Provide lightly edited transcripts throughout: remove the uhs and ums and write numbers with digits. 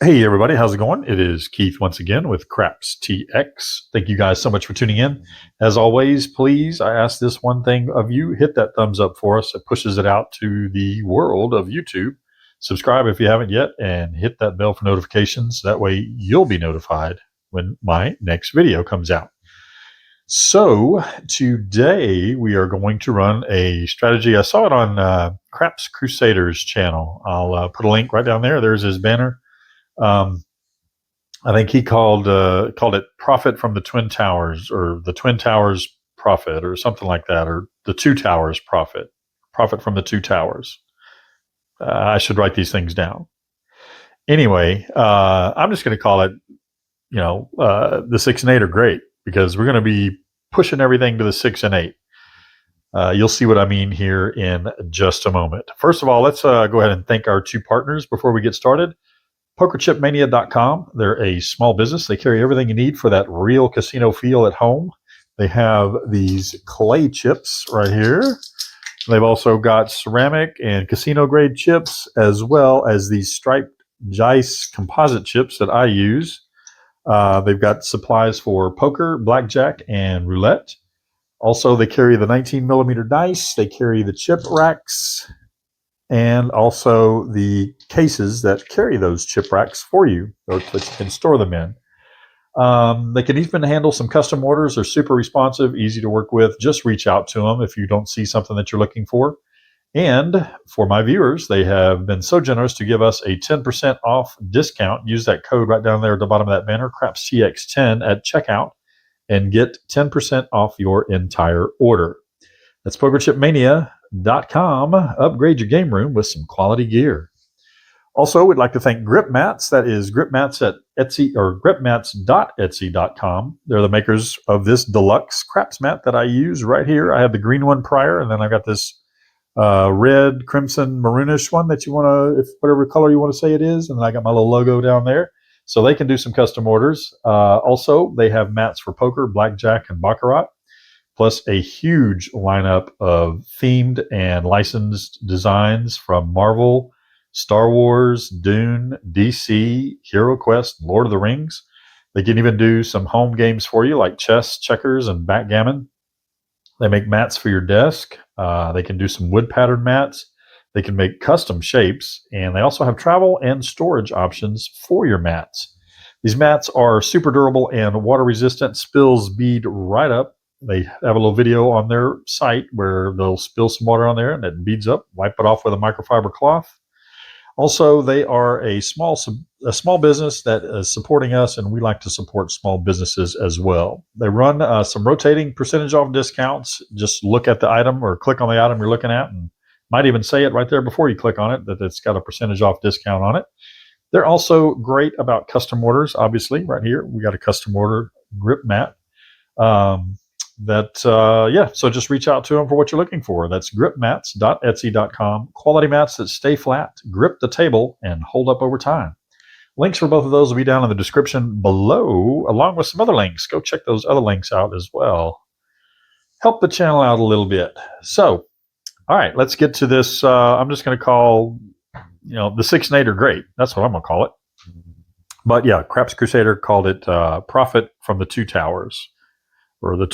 Hey everybody, how's it going? It is Keith once again with Craps TX. Thank you guys so much for tuning in. As always, please, I ask this one thing of you, hit that thumbs up for us. It pushes it out to the world of YouTube. Subscribe if you haven't yet and hit that bell for notifications. That way you'll be notified when my next video comes out. So today we are going to run a strategy. I saw it on Craps Crusaders channel. I'll put a link right down there. There's his banner. I think he called it Profit from the Twin Towers, or the Twin Towers Profit, or something like that, or the Two Towers Profit from the Two Towers. I should write these things down. Anyway, I'm just going to call it, the 6 and 8 are great because we're going to be pushing everything to the 6 and 8. You'll see what I mean here in just a moment. First of all, let's go ahead and thank our two partners before we get started. PokerChipMania.com. They're a small business. They carry everything you need for that real casino feel at home. They have these clay chips right here. They've also got ceramic and casino grade chips, as well as these striped dice composite chips that I use. They've got supplies for poker, blackjack, and roulette. Also, they carry the 19 millimeter dice. They carry the chip racks, and also the cases that carry those chip racks for you, or that you can store them in. They can even handle some custom orders. They're super responsive, easy to work with. Just reach out to them if you don't see something that you're looking for. And for my viewers, they have been so generous to give us a 10% off discount. Use that code right down there at the bottom of that banner, CrapsTX10 at checkout, and get 10% off your entire order. That's PokerChipMania.com. Upgrade your game room with some quality gear. Also, we'd like to thank Grip Mats. That is Grip Mats at Etsy, or gripmats.etsy.com. They're the makers of this deluxe craps mat that I use right here. I have the green one prior, and then I got this red, crimson, maroonish one that you want to, whatever color you want to say it is. And then I got my little logo down there. So they can do some custom orders. Also, they have mats for poker, blackjack, and baccarat, plus a huge lineup of themed and licensed designs from Marvel, Star Wars, Dune, DC, Hero Quest, Lord of the Rings. They can even do some home games for you like chess, checkers, and backgammon. They make mats for your desk. They can do some wood pattern mats. They can make custom shapes, and they also have travel and storage options for your mats. These mats are super durable and water resistant. Spills bead right up. They have a little video on their site where they'll spill some water on there and it beads up. Wipe it off with a microfiber cloth. Also, they are a small business that is supporting us, and we like to support small businesses as well. They run some rotating percentage off discounts. Just look at the item or click on the item you're looking at, and might even say it right there before you click on it that it's got a percentage off discount on it. They're also great about custom orders. Obviously, right here we got a custom order grip mat. So just reach out to them for what you're looking for. That's gripmats.etsy.com. Quality mats that stay flat, grip the table, and hold up over time. Links for both of those will be down in the description below, along with some other links. Go check those other links out as well. Help the channel out a little bit. So, all right, let's get to this. I'm just going to call, the 6 and 8 are great. That's what I'm going to call it. But yeah, Craps Crusader called it Profit from the Two Towers. Or the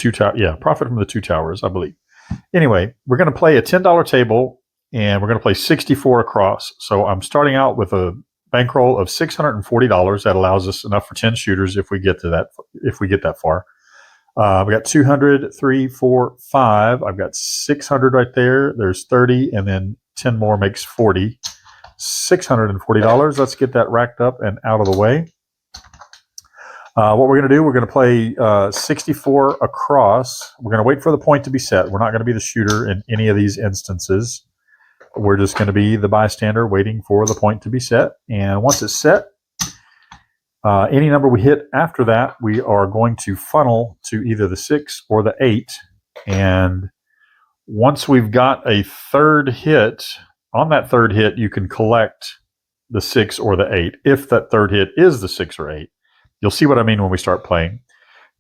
Profit from the Two Towers, I believe. Anyway, we're going to play a $10 table, and we're going to play 64 across. So I'm starting out with a bankroll of $640. That allows us enough for 10 shooters if we get that far. We got 200, 3, 4, 5. I've got 600 right there. There's 30, and then 10 more makes 40. $640. Let's get that racked up and out of the way. What we're going to do, we're going to play 64 across. We're going to wait for the point to be set. We're not going to be the shooter in any of these instances. We're just going to be the bystander waiting for the point to be set. And once it's set, any number we hit after that, we are going to funnel to either the 6 or the 8. And once we've got a third hit, on that third hit, you can collect the 6 or the 8. If that third hit is the 6 or 8. You'll see what I mean when we start playing.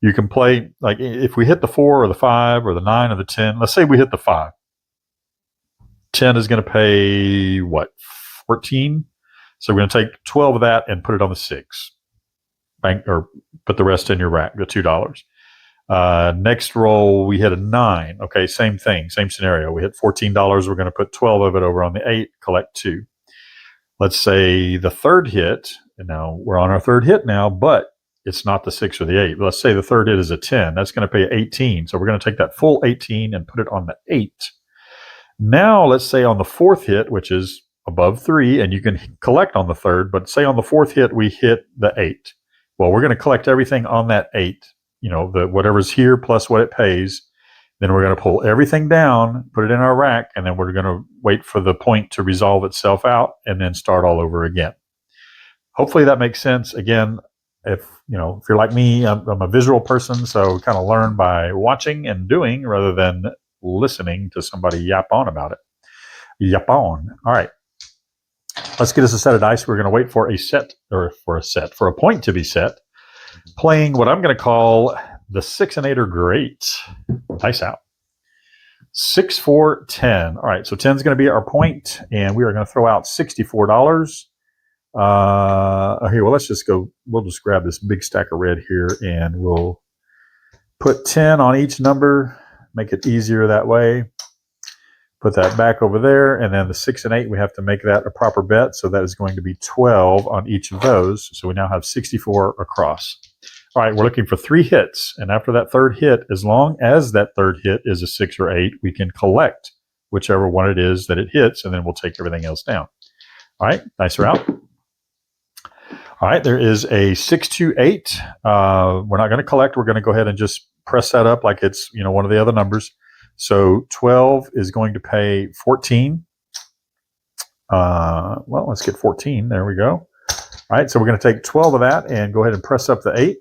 You can play, like if we hit the 4 or the 5 or the 9 or the 10, let's say we hit the 5. 10 is going to pay, 14? So we're going to take 12 of that and put it on the 6. Or put the rest in your rack, the $2. Next roll, we hit a 9. Okay, same thing, same scenario. We hit $14. We're going to put 12 of it over on the 8, collect 2. Let's say the third hit, and now we're on our third hit now, but it's not the 6 or the 8. Let's say the third hit is a 10. That's going to pay 18. So we're going to take that full 18 and put it on the 8. Now, let's say on the fourth hit, which is above 3, and you can collect on the third, but say on the fourth hit, we hit the 8. Well, we're going to collect everything on that 8, the whatever's here plus what it pays. Then we're going to pull everything down, put it in our rack, and then we're going to wait for the point to resolve itself out and then start all over again. Hopefully that makes sense. Again, if you're like me, I'm a visual person, so kind of learn by watching and doing rather than listening to somebody yap on about it. Yap on. All right. Let's get us a set of dice. We're going to wait for a point to be set. Playing what I'm going to call the 6 and 8 are great. Dice out. 6, 4, 10. All right, so 10 is going to be our point, and we are going to throw out $64. Here, well, let's just go. We'll just grab this big stack of red here, and we'll put 10 on each number. Make it easier that way. Put that back over there, and then the 6 and 8, we have to make that a proper bet, so that is going to be 12 on each of those. So we now have 64 across. All right, we're looking for 3 hits, and after that third hit, as long as that third hit is a 6 or 8, we can collect whichever one it is that it hits, and then we'll take everything else down. All right, dice are out. All right, there is a 6, 2, 8. We're not going to collect. We're going to go ahead and just press that up like it's one of the other numbers. So 12 is going to pay 14. Well, let's get 14. There we go. All right, so we're going to take 12 of that and go ahead and press up the 8.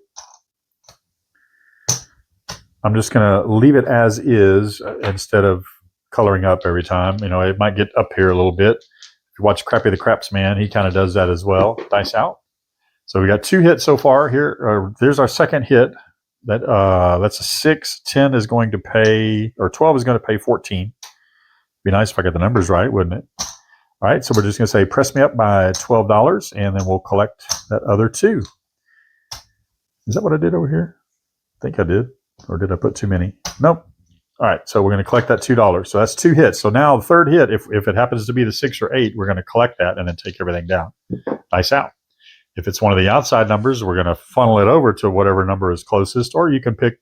I'm just going to leave it as is instead of coloring up every time. It might get up here a little bit. If you watch Crappy the Craps Man, he kind of does that as well. Dice out. So we got 2 hits so far here. There's our second hit. That's a 6. 10 is going to pay, or 12 is going to pay 14. Be nice if I got the numbers right, wouldn't it? All right, so we're just going to say press me up by $12, and then we'll collect that other 2. Is that what I did over here? I think I did. Or did I put too many? Nope. All right, so we're going to collect that $2. So that's 2 hits. So now the third hit, if it happens to be the 6 or 8, we're going to collect that and then take everything down. Dice out. If it's one of the outside numbers, we're going to funnel it over to whatever number is closest, or you can pick,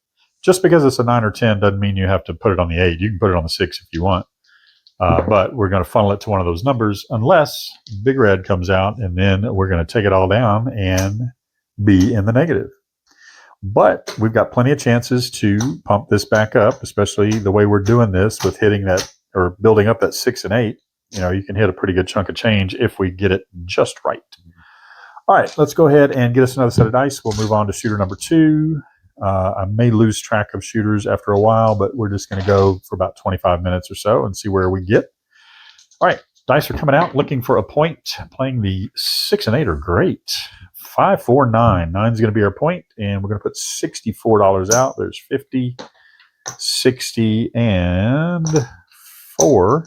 just because it's a 9 or 10 doesn't mean you have to put it on the 8. You can put it on the 6 if you want. But we're going to funnel it to one of those numbers unless Big Red comes out, and then we're going to take it all down and be in the negative. But we've got plenty of chances to pump this back up, especially the way we're doing this with hitting that or building up that 6 and 8. You can hit a pretty good chunk of change if we get it just right. All right, let's go ahead and get us another set of dice. We'll move on to shooter number 2. I may lose track of shooters after a while, but we're just going to go for about 25 minutes or so and see where we get. All right, dice are coming out, looking for a point. Playing the 6 and 8 are great. 5, 4, 9. 9 is going to be our point, and we're going to put $64 out. There's 50, 60, and 4.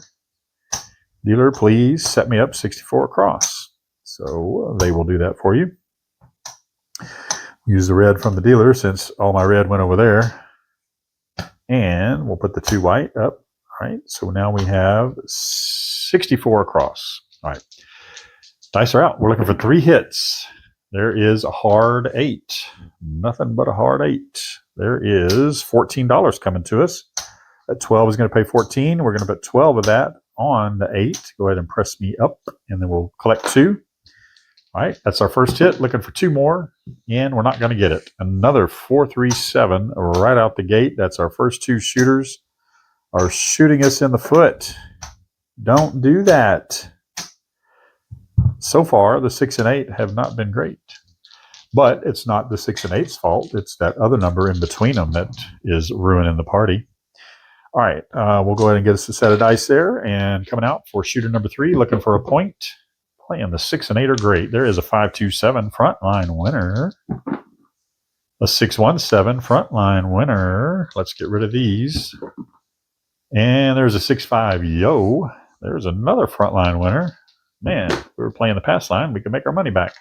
Dealer, please set me up 64 across. So they will do that for you. Use the red from the dealer since all my red went over there. And we'll put the 2 white up. All right, so now we have 64 across. All right, dice are out. We're looking for 3 hits. There is a hard 8. Nothing but a hard 8. There is $14 coming to us. That 12 is going to pay 14. We're going to put 12 of that on the 8. Go ahead and press me up, and then we'll collect 2. All right, that's our first hit. Looking for 2 more, and we're not going to get it. Another 4, 3, 7 right out the gate. That's our first 2 shooters are shooting us in the foot. Don't do that. So far, the 6 and 8 have not been great. But it's not the 6 and 8's fault. It's that other number in between them that is ruining the party. All right, we'll go ahead and get us a set of dice there. And coming out for shooter number 3, looking for a point. Playing the 6 and 8 are great. There is a 5, 2, 7 frontline winner. A 6, 1, 7 frontline winner. Let's get rid of these. And there's a 6, 5, yo. There's another frontline winner. Man, if we were playing the pass line, we could make our money back.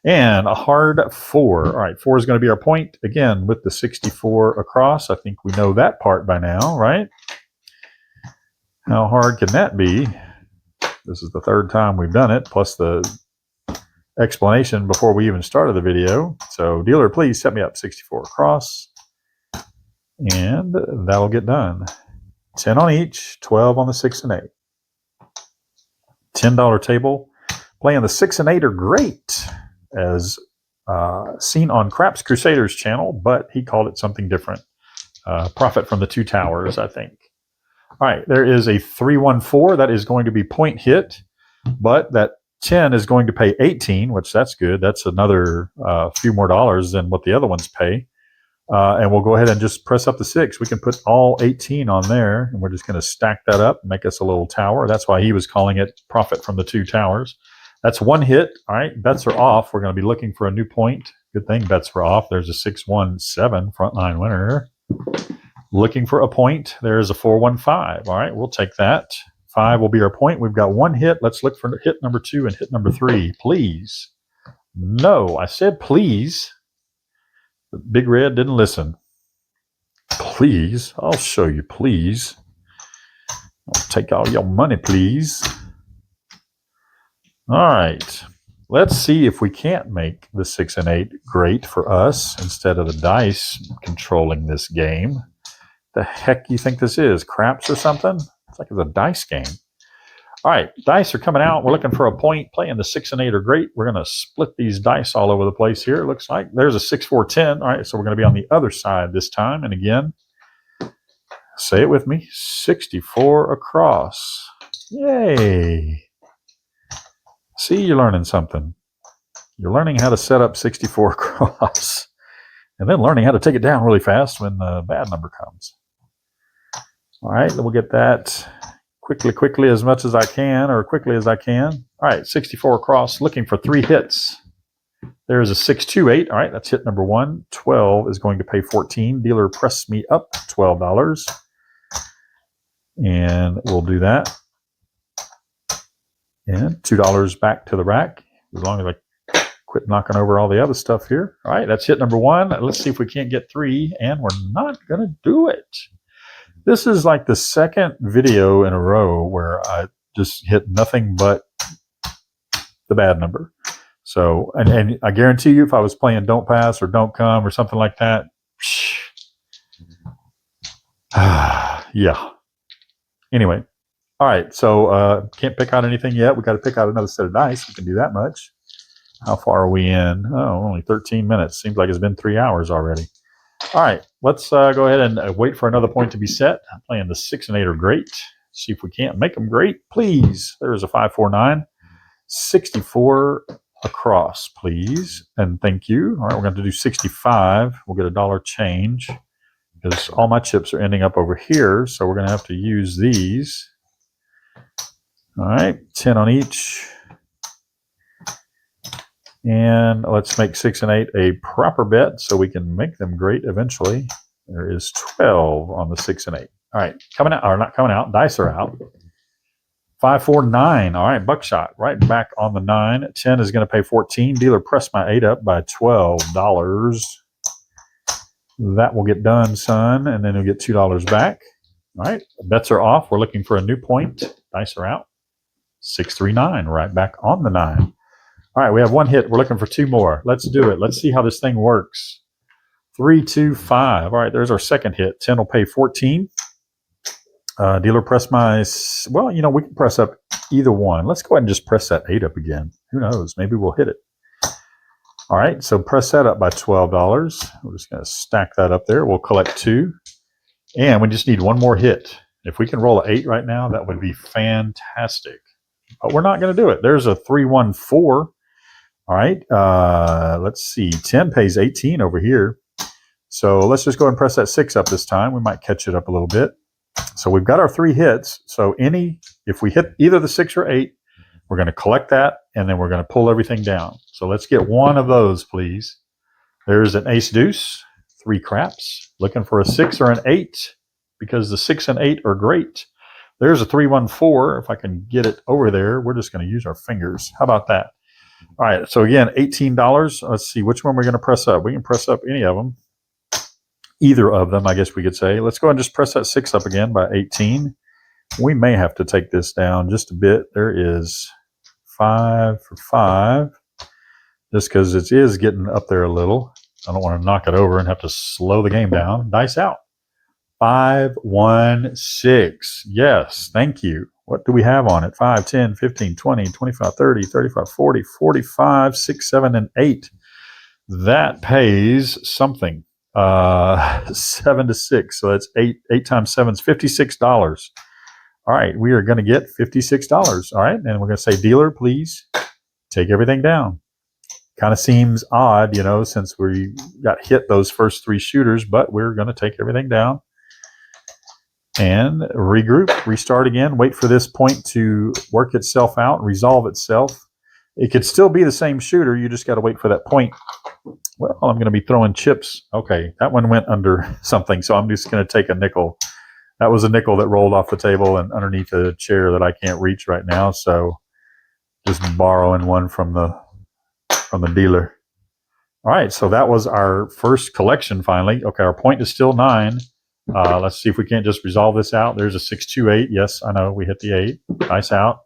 And a hard 4. All right, 4 is going to be our point. Again, with the 64 across. I think we know that part by now, right? How hard can that be? This is the third time we've done it, plus the explanation before we even started the video. So, dealer, please set me up 64 across. And that'll get done. 10 on each, 12 on the 6 and 8. $10 table. Playing the 6 and 8 are great, as seen on Craps Crusaders channel, but he called it something different. Profit from the 2 towers, I think. All right, there is a 314. That is going to be point hit, but that 10 is going to pay 18, which that's good. That's another few more dollars than what the other ones pay. And we'll go ahead and just press up the 6. We can put all 18 on there, and we're just going to stack that up and make us a little tower. That's why he was calling it profit from the 2 towers. That's one hit. All right, bets are off. We're going to be looking for a new point. Good thing bets were off. There's a 617 frontline winner. Looking for a point. There's a 415. All right, we'll take that. 5 will be our point. We've got one hit. Let's look for hit number 2 and hit number 3. Please. No, I said please. But Big Red didn't listen. Please. I'll show you, please. I'll take all your money, please. All right. Let's see if we can't make the 6 and 8 great for us instead of the dice controlling this game. The heck you think this is? Craps or something? It's like it's a dice game. All right, dice are coming out. We're looking for a point. Playing the 6 and 8 are great. We're going to split these dice all over the place here. It looks like there's a 6, 4, 10. All right, so we're going to be on the other side this time. And again, say it with me, 64 across. Yay. See, you're learning something. You're learning how to set up 64 across and then learning how to take it down really fast when the bad number comes. All right, then we'll get that quickly as much as I can, or quickly as I can. All right, 64 across, looking for 3 hits. There's a 628. All right, that's hit number 1. 12 is going to pay 14. Dealer, press me up $12. And we'll do that. And $2 back to the rack, as long as I quit knocking over all the other stuff here. All right, that's hit number 1. Let's see if we can't get 3, and we're not going to do it. This is like the second video in a row where I just hit nothing but the bad number. So, and I guarantee you, if I was playing Don't Pass or Don't Come or something like that, yeah. Anyway, all right, so can't pick out anything yet. We got to pick out another set of dice. We can do that much. How far are we in? Oh, only 13 minutes. Seems like it's been 3 hours already. All right, let's go ahead and wait for another point to be set. I'm playing the 6 and 8 are great. See if we can't make them great, please. There's a 549. 64 across, please, and thank you. All right, we're going to do 65. We'll get a dollar change because all my chips are ending up over here, so we're going to have to use these. All right, 10 on each. And let's make 6 and 8 a proper bet so we can make them great eventually. There is 12 on the 6 and 8. All right, coming out, or not coming out, dice are out. 5, 4, 9. All right, buckshot right back on the 9. 10 is going to pay 14. Dealer, press my 8 up by $12. That will get done, son, and then you'll get $2 back. All right, bets are off. We're looking for a new point. Dice are out. 6, 3, 9, right back on the 9. All right, we have one hit. We're looking for 2 more. Let's do it. Let's see how this thing works. 3, 2, 5. All right, there's our second hit. 10 will pay 14. Dealer, press my... Well, you know, we can press up either one. Let's go ahead and just press that 8 up again. Who knows? Maybe we'll hit it. All right, so press that up by $12. We're just going to stack that up there. We'll collect 2. And we just need one more hit. If we can roll an 8 right now, that would be fantastic. But we're not going to do it. There's a 314. All right, let's see. 10 pays 18 over here. So let's just go ahead and press that 6 up this time. We might catch it up a little bit. So we've got our 3 hits. So if we hit either the 6 or 8, we're going to collect that, and then we're going to pull everything down. So let's get one of those, please. There's an ace deuce, 3 craps. Looking for a 6 or an 8 because the 6 and 8 are great. There's a 314. If I can get it over there, we're just going to use our fingers. How about that? All right. So again, $18. Let's see which one we're going to press up. We can press up any of them. Either of them, I guess we could say. Let's go ahead and just press that 6 up again by 18. We may have to take this down just a bit. There is 5 for 5. Just because it is getting up there a little. I don't want to knock it over and have to slow the game down. Dice out. 5, 1, 6. Yes, thank you. What do we have on it? 5, 10, 15, 20, 25, 30, 35, 40, 45, 6, 7, and 8. That pays something. 7 to 6. So that's 8 times 7 is $56. All right, we are going to get $56. All right, and we're going to say, dealer, please take everything down. Kind of seems odd, you know, since we got hit those first 3 shooters, but we're going to take everything down and regroup, restart again, wait for this point to work itself out, resolve itself. It could still be the same shooter. You just got to wait for that point. Well, I'm going to be throwing chips. Okay, that one went under something, so I'm just going to take a nickel. That was a nickel that rolled off the table and underneath a chair that I can't reach right now, so just borrowing one from the dealer. All right, so that was our first collection finally. Okay, our point is still 9. Let's see if we can't just resolve this out. There's a 628. Yes, I know, we hit the 8. Nice out.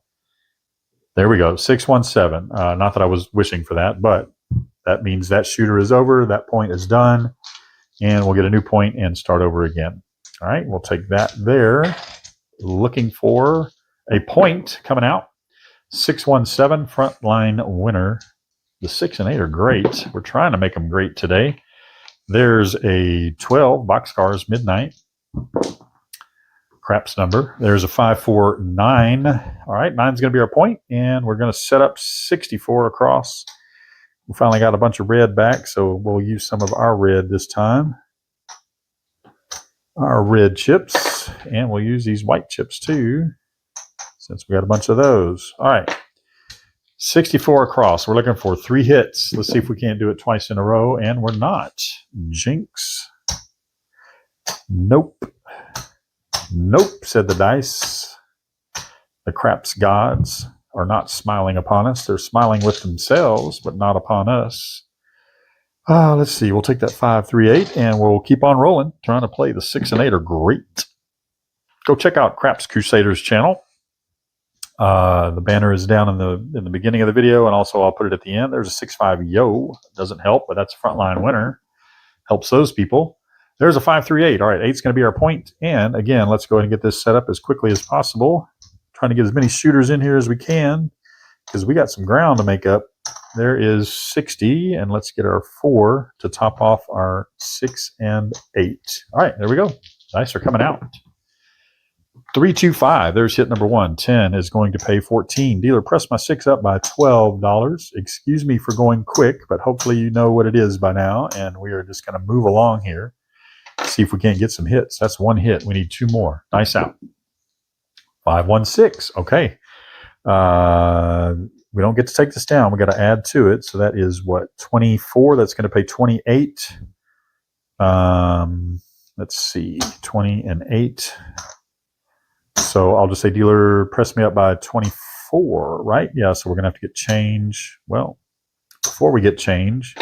There we go, 617. Not that I was wishing for that, but that means that shooter is over. That point is done, and we'll get a new point and start over again. All right, we'll take that there. Looking for a point coming out. 617, frontline winner. The 6 and 8 are great. We're trying to make them great today. There's a 12, Boxcars Midnight. Craps number. There's a 549. All right, 9's going to be our point, and we're going to set up 64 across. We finally got a bunch of red back, so we'll use some of our red this time. Our red chips, and we'll use these white chips too, since we got a bunch of those. All right, 64 across. We're looking for 3 hits. Let's see if we can't do it twice in a row, and we're not. Jinx. Nope. Nope, said the dice. The craps gods are not smiling upon us. They're smiling with themselves, but not upon us. Let's see. We'll take that 5, 3, 8, and we'll keep on rolling. Trying to play. The 6 and 8 are great. Go check out Craps Crusaders channel. The banner is down in the beginning of the video, and also I'll put it at the end. There's a 6-5 yo. Doesn't help, but that's a frontline winner. Helps those people. There's a 5, 3, 8. All right, 8's going to be our point. And again, let's go ahead and get this set up as quickly as possible. Trying to get as many shooters in here as we can, because we got some ground to make up. There is 60, and let's get our 4 to top off our 6 and 8. All right, there we go. Dice are coming out. 325. There's hit number 1. 10 is going to pay 14. Dealer, press my 6 up by $12. Excuse me for going quick, but hopefully you know what it is by now, and we are just going to move along here. See if we can't get some hits. That's 1 hit. We need 2 more. Nice out. 516. Okay. We don't get to take this down. We got to add to it. So that is what? 24. That's going to pay 28. Let's see. 20 and 8. So I'll just say, dealer, press me up by 24, right? Yeah, so we're going to have to get change. Well, before we get change,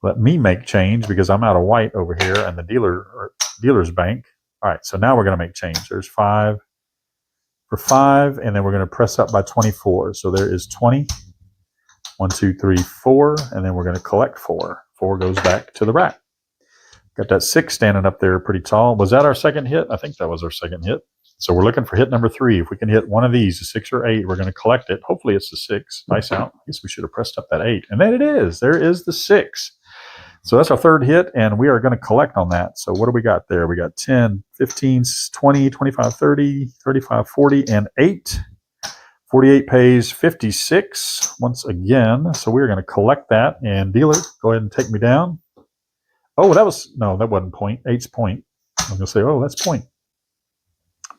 let me make change because I'm out of white over here and the dealer's bank. All right, so now we're going to make change. There's 5 for 5, and then we're going to press up by 24. So there is 20. 1, 2, 3, 4, and then we're going to collect 4. 4 goes back to the rack. Got that 6 standing up there pretty tall. Was that our second hit? I think that was our second hit. So we're looking for hit number 3. If we can hit one of these, a 6 or 8, we're going to collect it. Hopefully it's the 6. Nice out. I guess we should have pressed up that 8. And then it is. There is the 6. So that's our third hit, and we are going to collect on that. So what do we got there? We got 10, 15, 20, 25, 30, 35, 40, and 8. 48 pays 56 once again. So we're going to collect that. And dealer, go ahead and take me down. Oh, that wasn't point. 8's point. I'm going to say, oh, that's point.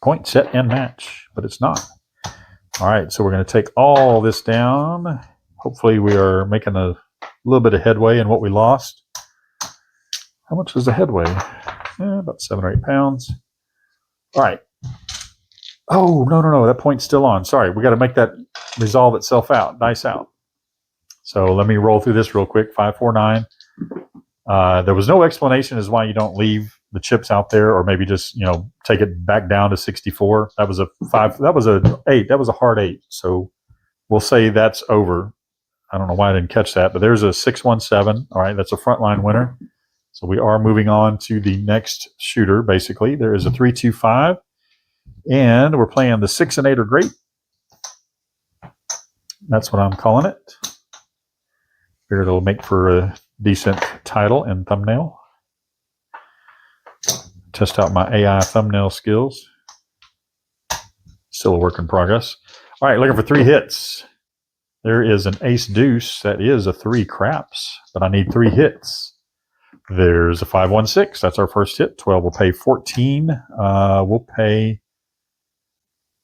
Point, set, and match. But it's not. All right, so we're going to take all this down. Hopefully we are making a little bit of headway in what we lost. How much was the headway? About 7 or 8 pounds. All right. Oh, no. That point's still on. Sorry, we got to make that resolve itself out, dice out. So let me roll through this real quick. 5, 4, 9. There was no explanation as why you don't leave the chips out there, or maybe just take it back down to 64. That was a 5. That was a 8. That was a hard 8. So we'll say that's over. I don't know why I didn't catch that, but there's a 617. All right, that's a frontline winner. So we are moving on to the next shooter. Basically, there is a 325, and we're playing the 6 and 8 are great. That's what I'm calling it. Figured it'll make for a decent title and thumbnail. Test out my AI thumbnail skills. Still a work in progress. All right, looking for 3 hits. There is an ace deuce. That is a 3 craps, but I need 3 hits. There's a 516. That's our first hit. 12 will pay 14. We'll pay.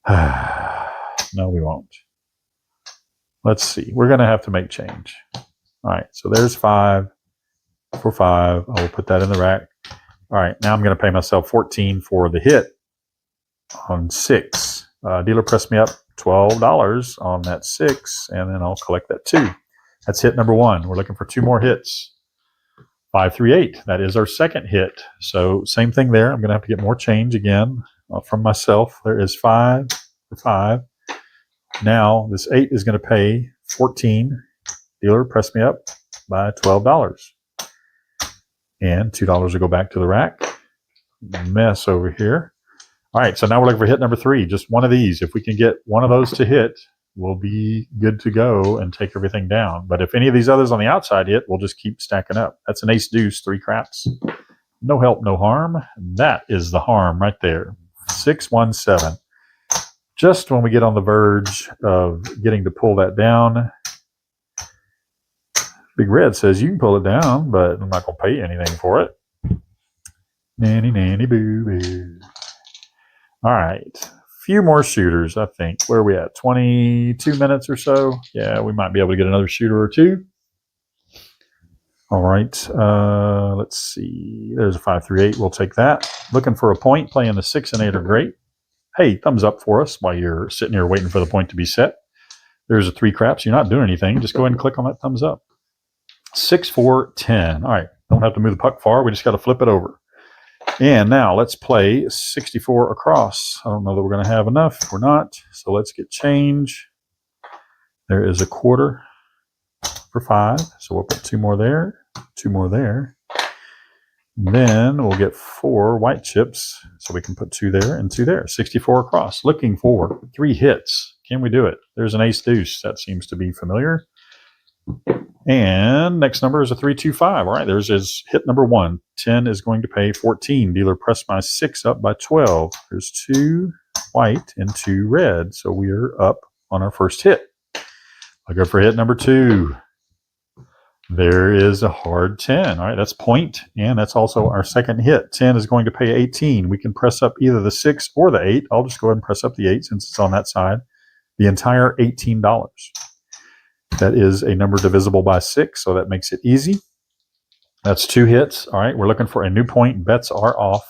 No, we won't. Let's see. We're going to have to make change. All right, so there's 5 for 5. I will put that in the rack. All right, now I'm going to pay myself 14 for the hit on 6. Dealer pressed me up $12 on that 6, and then I'll collect that 2. That's hit number 1. We're looking for 2 more hits. 5, 3, 8. That is our second hit. So same thing there. I'm going to have to get more change again from myself. There is 5 for 5. Now this 8 is going to pay 14. Dealer pressed me up by $12. And $2 will go back to the rack. Mess over here. All right, so now we're looking for hit number 3. Just one of these. If we can get one of those to hit, we'll be good to go and take everything down. But if any of these others on the outside hit, we'll just keep stacking up. That's an ace deuce, 3 craps. No help, no harm. That is the harm right there. 617. Just when we get on the verge of getting to pull that down, Big Red says you can pull it down, but I'm not going to pay you anything for it. Nanny, nanny, boo, boo. All right. Few more shooters, I think. Where are we at? 22 minutes or so? Yeah, we might be able to get another shooter or 2. All right. Let's see. There's a 5, 3, 8. We'll take that. Looking for a point. Playing the 6 and 8 are great. Hey, thumbs up for us while you're sitting here waiting for the point to be set. There's a 3 craps. You're not doing anything. Just go ahead and click on that thumbs up. 6, 4, 10. All right. Don't have to move the puck far. We just got to flip it over. And now let's play 64 across. I don't know that we're going to have enough. We're not. So let's get change. There is a quarter for 5. So we'll put 2 more there, 2 more there. And then we'll get 4 white chips. So we can put 2 there and 2 there. 64 across. Looking for 3 hits. Can we do it? There's an ace deuce. That seems to be familiar. And next number is a 325. All right, there's his hit number 1. 10 is going to pay 14. Dealer pressed my 6 up by 12. There's 2 white and 2 red. So we are up on our first hit. I'll go for hit number 2. There is a hard 10. All right, that's point, and that's also our second hit. 10 is going to pay 18. We can press up either the 6 or the 8. I'll just go ahead and press up the 8 since it's on that side. The entire $18. That is a number divisible by 6, so that makes it easy. That's 2 hits. All right, we're looking for a new point. Bets are off.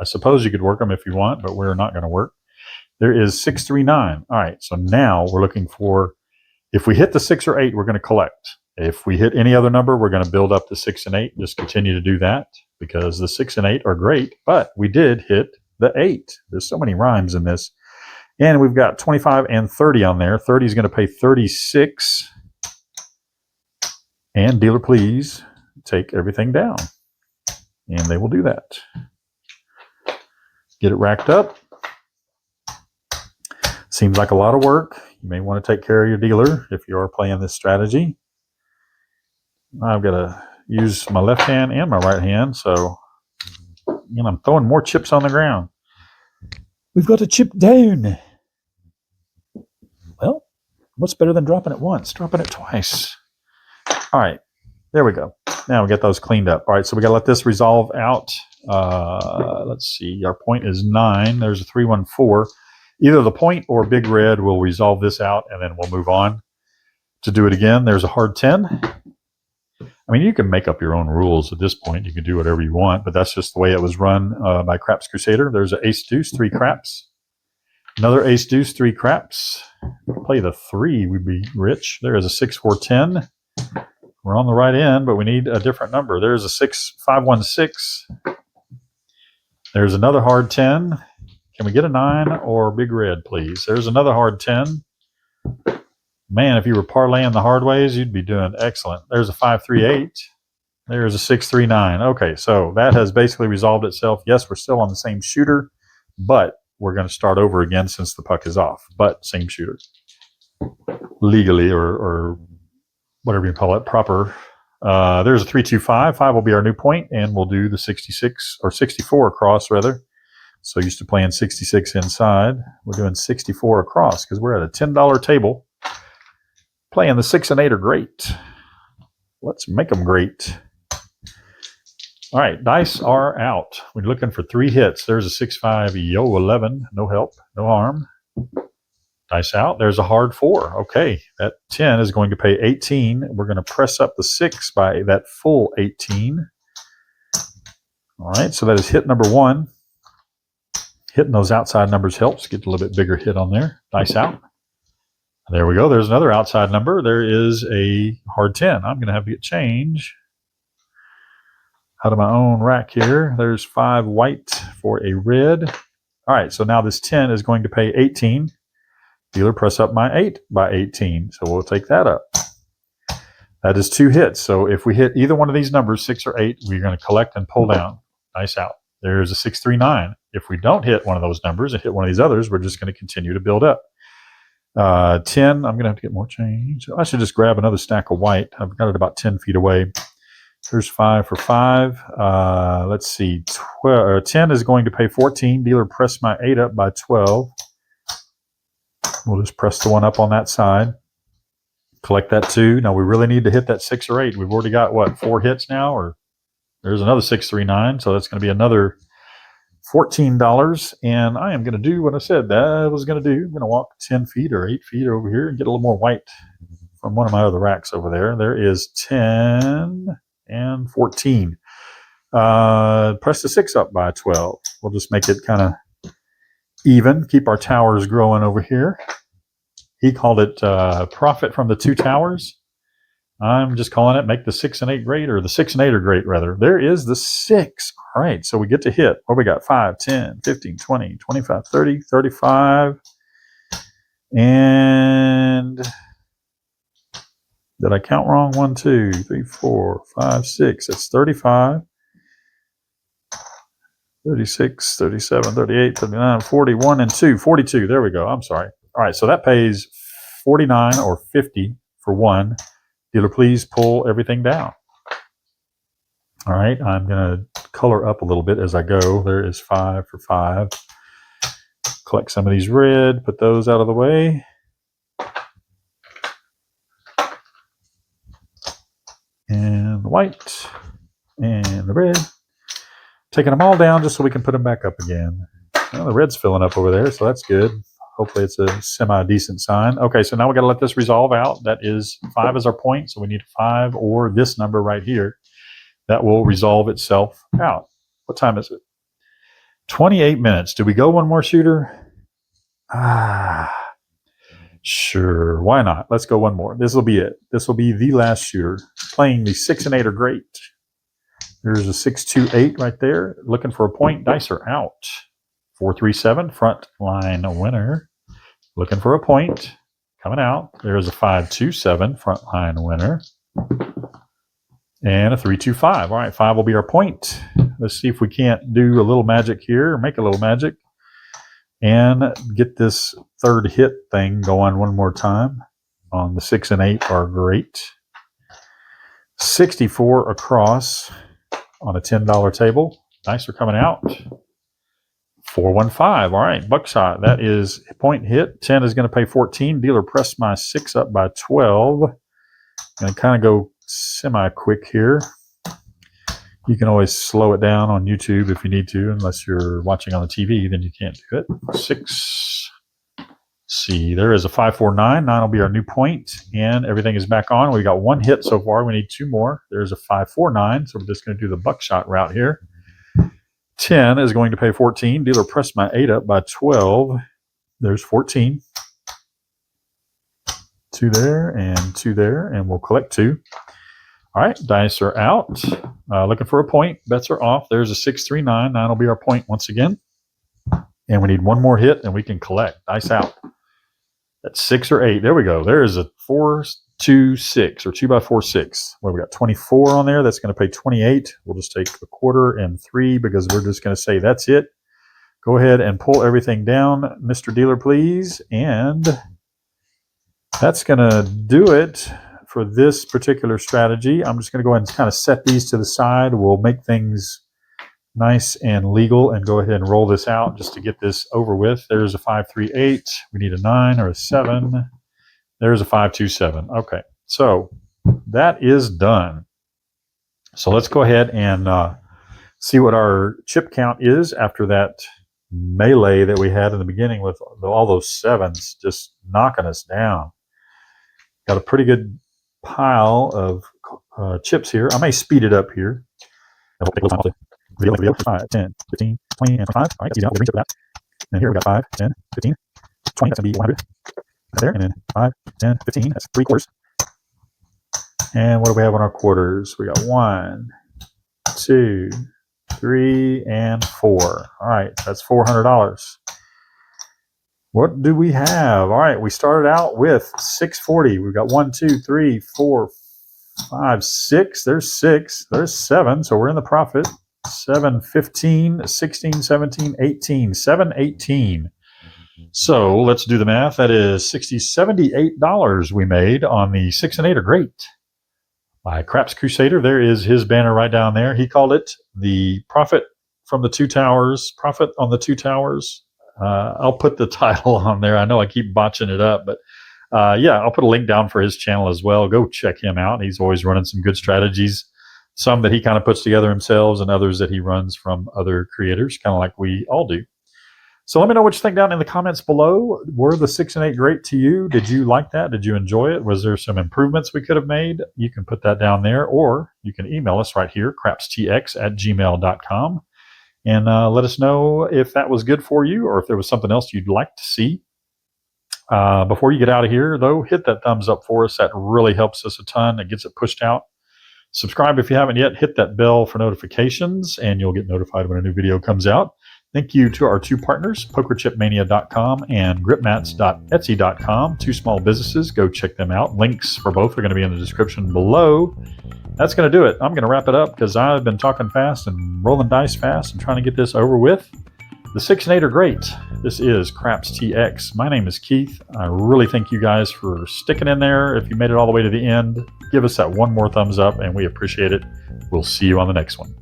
I suppose you could work them if you want, but we're not going to work. There is 639. All right, so now we're looking for, if we hit the 6 or 8, we're going to collect. If we hit any other number, we're going to build up the 6 and 8. Just continue to do that because the 6 and 8 are great, but we did hit the 8. There's so many rhymes in this. And we've got 25 and 30 on there. 30 is going to pay 36. And dealer, please take everything down. And they will do that. Get it racked up. Seems like a lot of work. You may want to take care of your dealer if you are playing this strategy. I've got to use my left hand and my right hand. So, I'm throwing more chips on the ground. We've got a chip down. Well, what's better than dropping it once? Dropping it twice. All right, there we go. Now we get those cleaned up. All right, so we got to let this resolve out. Let's see. Our point is 9. There's a 314. Either the point or Big Red will resolve this out, and then we'll move on to do it again. There's a hard 10. I mean, you can make up your own rules at this point. You can do whatever you want, but that's just the way it was run by Craps Crusader. There's an ace deuce, 3 craps. Another ace deuce, 3 craps. Play the 3, we'd be rich. There is a 6 4 10. We're on the right end, but we need a different number. There's a 6 5 1 6. There's another hard 10. Can we get a 9 or big red, please? There's another hard 10. Man, if you were parlaying the hard ways, you'd be doing excellent. There's a 5 3 8. There's a 6 3 9. Okay, so that has basically resolved itself. Yes, we're still on the same shooter, but we're going to start over again since the puck is off. But same shooter. Legally or whatever you call it, proper. There's a 3 2 5. 5 will be our new point, and we'll do the 66 or 64 across, rather. So used to playing 66 inside. We're doing 64 across because we're at a $10 table. Playing the 6 and 8 are great. Let's make them great. All right, dice are out. We're looking for 3 hits. There's a 6 5 yo 11. No help, no harm. Dice out. There's a hard 4. Okay, that 10 is going to pay 18. We're going to press up the 6 by that full 18. All right, so that is hit number 1. Hitting those outside numbers helps. Get a little bit bigger hit on there. Dice out. There we go. There's another outside number. There is a hard 10. I'm going to have to get change out of my own rack here. There's 5 white for a red. All right, so now this 10 is going to pay 18. Dealer, press up my 8 by 18. So we'll take that up. That is 2 hits. So if we hit either one of these numbers, 6 or 8, we're going to collect and pull down. Dice out. There's a 6 3 9. If we don't hit one of those numbers and hit one of these others, we're just going to continue to build up. 10, I'm going to have to get more change. I should just grab another stack of white. I've got it about 10 feet away. Here's 5 for 5. Let's see. 10 is going to pay 14. Dealer, press my 8 up by 12. We'll just press the 1 up on that side. Collect that 2. Now we really need to hit that 6 or 8. We've already got, what, 4 hits now? Or there's another 6 3 9. So that's going to be another $14, and I am going to do what I said that I was going to do. I'm going to walk 10 feet or 8 feet over here and get a little more white from one of my other racks over there. There is 10 and 14. Press the 6 up by 12. We'll just make it kind of even. Keep our towers growing over here. He called it profit from the 2 towers. I'm just calling it make the 6 and 8 great, or the 6 and 8 are great, rather. There is the 6. All right, so we get to hit. What we got? 5, 10, 15, 20, 25, 30, 35. And did I count wrong? 1, 2, 3, 4, 5, 6. That's 35. 36, 37, 38, 39, 41, and 2. 42. There we go. I'm sorry. All right, so that pays 49 or 50 for 1. Dealer, please pull everything down. All right, I'm going to color up a little bit as I go. There is 5 for 5. Collect some of these red, put those out of the way. And the white, and the red. Taking them all down just so we can put them back up again. Well, the red's filling up over there, so that's good. Hopefully it's a semi-decent sign. Okay, so now we got to let this resolve out. That is 5 is our point, so we need 5 or this number right here. That will resolve itself out. What time is it? 28 minutes. Do we go one more shooter? Sure. Why not? Let's go one more. This will be it. This will be the last shooter. Playing the 6 and 8 are great. There's a 6 2 8 right there. Looking for a point. Dice are out. 4 3 7 front line winner. Looking for a point. Coming out. There's a 5 2 7 front line winner. And a 3 2 5. All right, 5 will be our point. Let's see if we can't do a little magic here, or make a little magic, and get this third hit thing going one more time. On the 6 and 8 are great. 64 across on a $10 table. Dice are coming out. 415. All right, buckshot. That is a point hit. 10 is going to pay 14. Dealer, press my 6 up by 12. Going to kind of go semi-quick here. You can always slow it down on YouTube if you need to, unless you're watching on the TV, then you can't do it. 6. See, there is a 5 4 9. 9 will be our new point, and everything is back on. We got 1 hit so far. We need 2 more. There's a 5 4 9, so we're just going to do the buckshot route here. 10 is going to pay 14. Dealer, press my 8 up by 12. There's 14. 2 there and 2 there, and we'll collect 2. All right, dice are out. Looking for a point. Bets are off. There's a 6, 3, 9. 9 will be our point once again. And we need one more hit, and we can collect. Dice out. That's 6 or 8. There we go. There is a 4, 2, 6, or 2 by 4, 6. Well, we got 24 on there. That's going to pay 28. We'll just take a quarter and 3 because we're just going to say that's it. Go ahead and pull everything down, Mr. Dealer, please. And that's going to do it for this particular strategy. I'm just going to go ahead and kind of set these to the side. We'll make things nice and legal and go ahead and roll this out just to get this over with. There's a 5, 3, 8. We need a 9 or a 7. There's a 5, 2, 7. Okay, so that is done. So let's go ahead and see what our chip count is after that melee that we had in the beginning with all those 7s just knocking us down. Got a pretty good pile of chips here. I may speed it up here. We'll take a little time off the video. 5, 10, 15, 20, and 25. All right, that's easy. We'll bring it to that. And here we got 5, 10, 15, 20. That's going to be 100. Right there. And then 5, 10, 15. That's 3 quarters. And what do we have on our quarters? We got 1, 2, 3, and 4. All right, that's $400. What do we have? All right, we started out with 640. We've got 1, 2, 3, 4, 5, 6. There's 6. There's 7. So we're in the profit. 7, 15, 16, 17, 18. 7, 18. So let's do the math. That is $78 we made on the 6 and 8 are great by Craps Crusader. There is his banner right down there. He called it the profit from the 2 towers. Profit on the 2 towers. I'll put the title on there. I know I keep botching it up, but yeah, I'll put a link down for his channel as well. Go check him out. He's always running some good strategies, some that he kind of puts together himself and others that he runs from other creators, kind of like we all do. So let me know what you think down in the comments below. Were the 6 and 8 great to you? Did you like that? Did you enjoy it? Was there some improvements we could have made? You can put that down there, or you can email us right here, crapstx@gmail.com. And let us know if that was good for you or if there was something else you'd like to see. Before you get out of here, though, hit that thumbs up for us. That really helps us a ton. It gets it pushed out. Subscribe if you haven't yet. Hit that bell for notifications, and you'll get notified when a new video comes out. Thank you to our 2 partners, PokerChipMania.com and GripMats.etsy.com. 2 small businesses. Go check them out. Links for both are going to be in the description below. That's going to do it. I'm going to wrap it up because I've been talking fast and rolling dice fast and trying to get this over with. The 6 and 8 are great. This is Craps TX. My name is Keith. I really thank you guys for sticking in there. If you made it all the way to the end, give us that one more thumbs up, and we appreciate it. We'll see you on the next one.